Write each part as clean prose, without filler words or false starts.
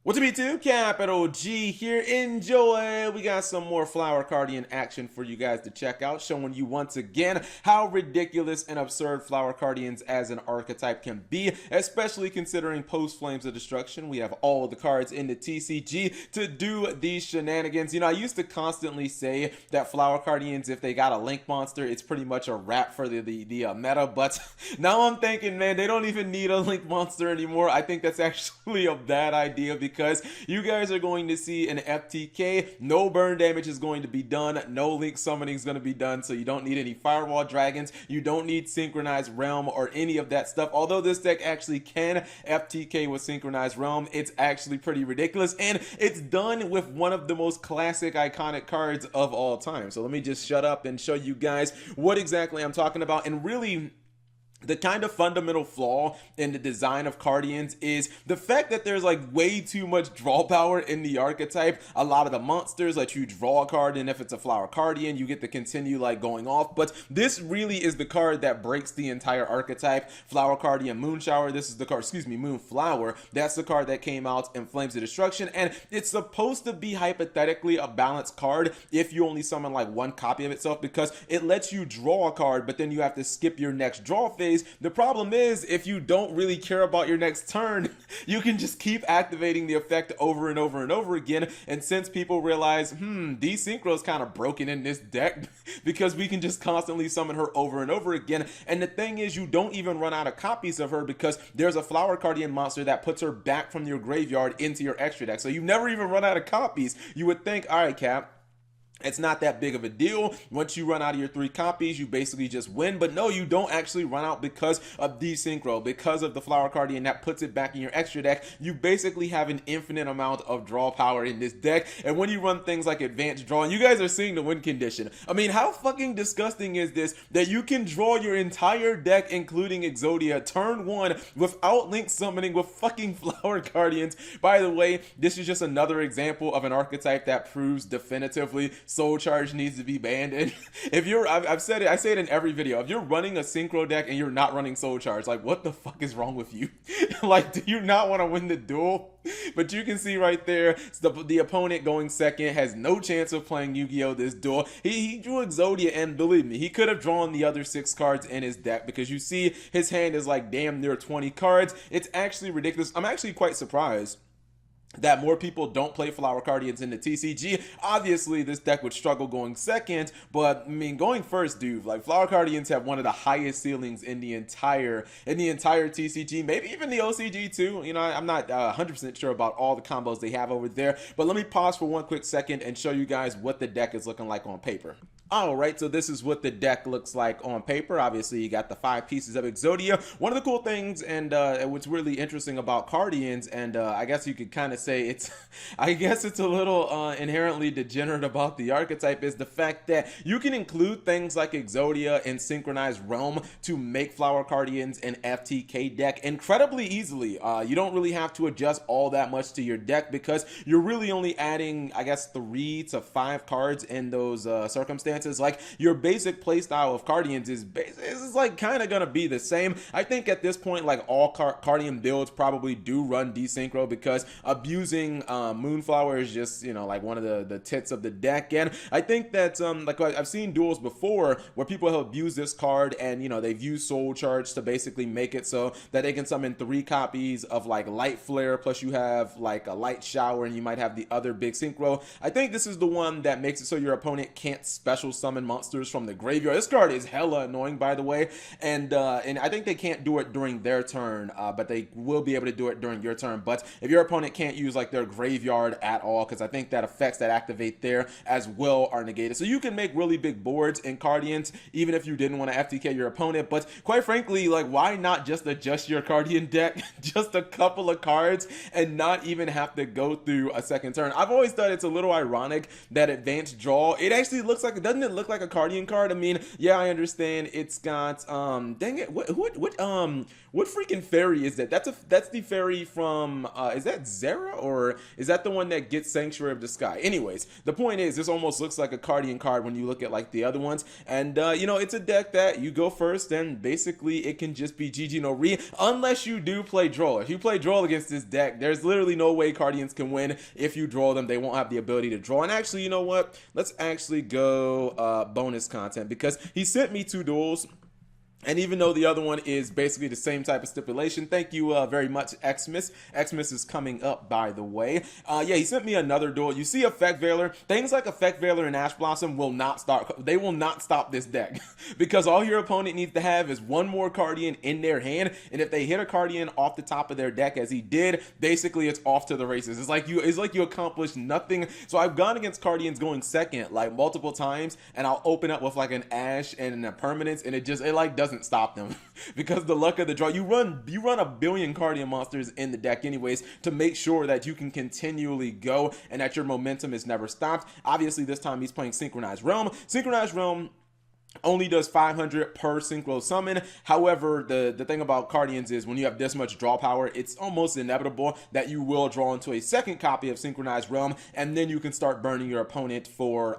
What's up, YouTube? Capital G here. Enjoy. We got some more Flower Cardian action for you guys to check out, showing you once again how ridiculous and absurd Flower Cardians as an archetype can be, especially considering post Flames of Destruction. We have all the cards in the TCG to do these shenanigans. You know, I used to constantly say that Flower Cardians, if they got a Link monster, it's pretty much a wrap for the meta, but now I'm thinking, man, they don't even need a Link monster anymore. I think that's actually a bad idea because you guys are going to see an FTK. No burn damage is going to be done. No Link summoning is going to be done. So you don't need any Firewall Dragons. You don't need Synchronized Realm or any of that stuff. Although this deck actually can FTK with Synchronized Realm, it's actually pretty ridiculous. And it's done with one of the most classic, iconic cards of all time. So let me just shut up and show you guys what exactly I'm talking about. And really, the kind of fundamental flaw in the design of Cardians is the fact that there's like way too much draw power in the archetype. A lot of the monsters let you draw a card, and if it's a Flower Cardian, you get to continue like going off. But this really is the card that breaks the entire archetype. Flower Cardian Moonshower, this is the card, excuse me, Moonflower. That's the card that came out in Flames of Destruction, and it's supposed to be hypothetically a balanced card if you only summon like one copy of itself, because it lets you draw a card, but then you have to skip your next draw phase. The problem is, if you don't really care about your next turn, you can just keep activating the effect over and over and over again. And since people realize, desynchro is kind of broken in this deck because we can just constantly summon her over and over again. And the thing is, you don't even run out of copies of her because there's a Flower Cardian monster that puts her back from your graveyard into your extra deck. So you never even run out of copies. You would think, all right, Cap, it's not that big of a deal. Once you run out of your 3 copies, you basically just win. But no, you don't actually run out because of desynchro, because of the Flower Cardian that puts it back in your extra deck. You basically have an infinite amount of draw power in this deck. And when you run things like advanced draw, and you guys are seeing the win condition. I mean, how fucking disgusting is this that you can draw your entire deck, including Exodia, turn 1 without Link summoning with fucking Flower Cardians? By the way, this is just another example of an archetype that proves definitively Soul Charge needs to be banned. And if you're, I've said it, I say it in every video, if you're running a synchro deck and you're not running Soul Charge, like, what the fuck is wrong with you? Like, do you not want to win the duel? But you can see right there, the opponent going second has no chance of playing Yu-Gi-Oh! This duel. He drew Exodia, and believe me, he could have drawn the other 6 cards in his deck, because you see his hand is like damn near 20 cards. It's actually ridiculous. I'm actually quite surprised that more people don't play Flower Cardians in the TCG. Obviously, this deck would struggle going second, but I mean, going first, dude, like, Flower Cardians have one of the highest ceilings in the entire TCG, maybe even the OCG too. You know, I'm not 100% sure about all the combos they have over there, but let me pause for one quick second and show you guys what the deck is looking like on paper. Alright, so this is what the deck looks like on paper. Obviously, you got the 5 pieces of Exodia. One of the cool things, and what's really interesting about Cardians, and I guess you could kind of say it's, I guess it's a little inherently degenerate about the archetype, is the fact that you can include things like Exodia and Synchronized Realm to make Flower Cardians an FTK deck incredibly easily. You don't really have to adjust all that much to your deck because you're really only adding, I guess, 3 to 5 cards in those circumstances. Like, your basic playstyle of Cardians is like kind of gonna be the same. I think at this point, like, all Cardian builds probably do run desynchro because abusing Moonflower is just, you know, like one of the tits of the deck. And I think that like I've seen duels before where people have abused this card, and you know, they've used Soul Charge to basically make it so that they can summon 3 copies of like Light Flare, plus you have like a Light Shower, and you might have the other big synchro. I think this is the one that makes it so your opponent can't special summon monsters from the graveyard. This card is hella annoying, by the way, and I think they can't do it during their turn, but they will be able to do it during your turn. But if your opponent can't use like their graveyard at all, because I think that effects that activate there as well are negated. So you can make really big boards in Cardians even if you didn't want to FTK your opponent. But quite frankly, like, why not just adjust your Cardian deck just a couple of cards and not even have to go through a second turn? I've always thought it's a little ironic that advanced draw, it actually looks like, it doesn't doesn't it look like a Cardian card? I mean, yeah, I understand it's got dang it, what freaking fairy is that? That's the fairy from is that Zera, or is that the one that gets Sanctuary of the Sky? Anyways, the point is this almost looks like a Cardian card when you look at like the other ones, and you know, it's a deck that you go first and basically it can just be GG no re, unless you do play draw. If you play draw against this deck, there's literally no way Cardians can win. If you draw them, they won't have the ability to draw. And actually, you know what, let's actually go bonus content, because he sent me 2 duels. And even though the other one is basically the same type of stipulation, thank you very much, Xmas. Xmas is coming up, by the way. Yeah, he sent me another duel. You see Effect Veiler. Things like Effect Veiler and Ash Blossom will not start. They will not stop this deck. Because all your opponent needs to have is one more Cardian in their hand. And if they hit a Cardian off the top of their deck, as he did, basically it's off to the races. It's like you accomplished nothing. So I've gone against Cardians going second like multiple times, and I'll open up with like an Ash and a Permanence, and it like doesn't stop them because the luck of the draw. You run a billion Cardian monsters in the deck anyways to make sure that you can continually go and that your momentum is never stopped. Obviously this time he's playing Synchronized Realm. Synchronized Realm only does 500 per synchro summon. However, the thing about Cardians is when you have this much draw power, it's almost inevitable that you will draw into a second copy of Synchronized Realm, and then you can start burning your opponent for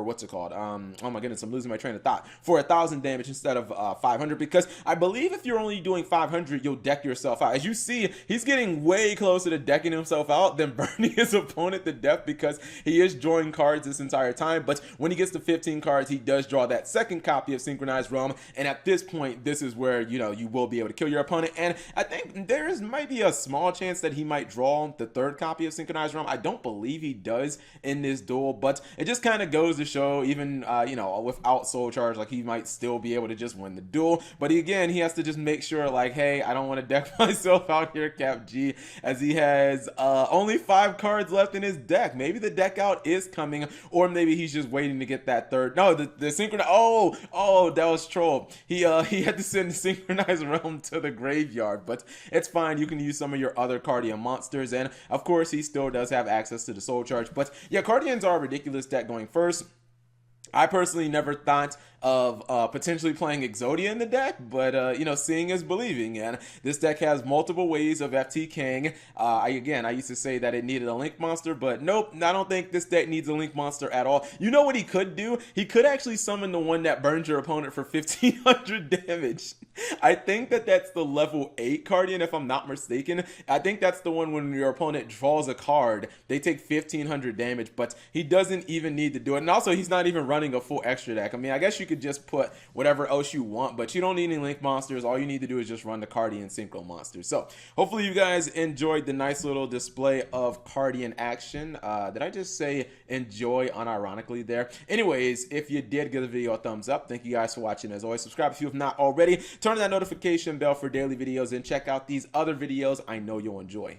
what's it called? Oh my goodness, I'm losing my train of thought. For 1,000 damage instead of 500, because I believe if you're only doing 500, you'll deck yourself out. As you see, he's getting way closer to decking himself out than burning his opponent to death, because he is drawing cards this entire time. But when he gets to 15 cards, he does draw that second copy of Synchronized Realm, and at this point this is where, you know, you will be able to kill your opponent. And I think might be a small chance that he might draw the third copy of Synchronized Realm. I don't believe he does in this duel, but it just kind of goes to show, even you know, without Soul Charge, like he might still be able to just win the duel. But again, he has to just make sure, like, hey, I don't want to deck myself out here, Cap G, as he has only 5 cards left in his deck. Maybe the deck out is coming, or maybe he's just waiting to get that third. No, the Synchronized. Oh, that was troll. He had to send the Synchronized Realm to the graveyard, but it's fine. You can use some of your other Cardian monsters, and of course he still does have access to the Soul Charge. But yeah, Cardians are a ridiculous deck going first. I personally never thought of potentially playing Exodia in the deck, but you know, seeing is believing, and this deck has multiple ways of FTKing. I used to say that it needed a Link monster, but nope, I don't think this deck needs a Link monster at all. You know what he could do? He could actually summon the one that burns your opponent for 1,500 damage. I think that's the level 8 Cardian, if I'm not mistaken. I think that's the one when your opponent draws a card, they take 1,500 damage, but he doesn't even need to do it. And also, he's not even running a full extra deck. I mean, I guess you could just put whatever else you want, but you don't need any Link monsters. All you need to do is just run the Cardian Synchro monsters. So hopefully you guys enjoyed the nice little display of Cardian action. Did I just say enjoy unironically there? Anyways, if you did, give the video a thumbs up. Thank you guys for watching. As always, subscribe if you have not already. Turn on that notification bell for daily videos, and check out these other videos I know you'll enjoy.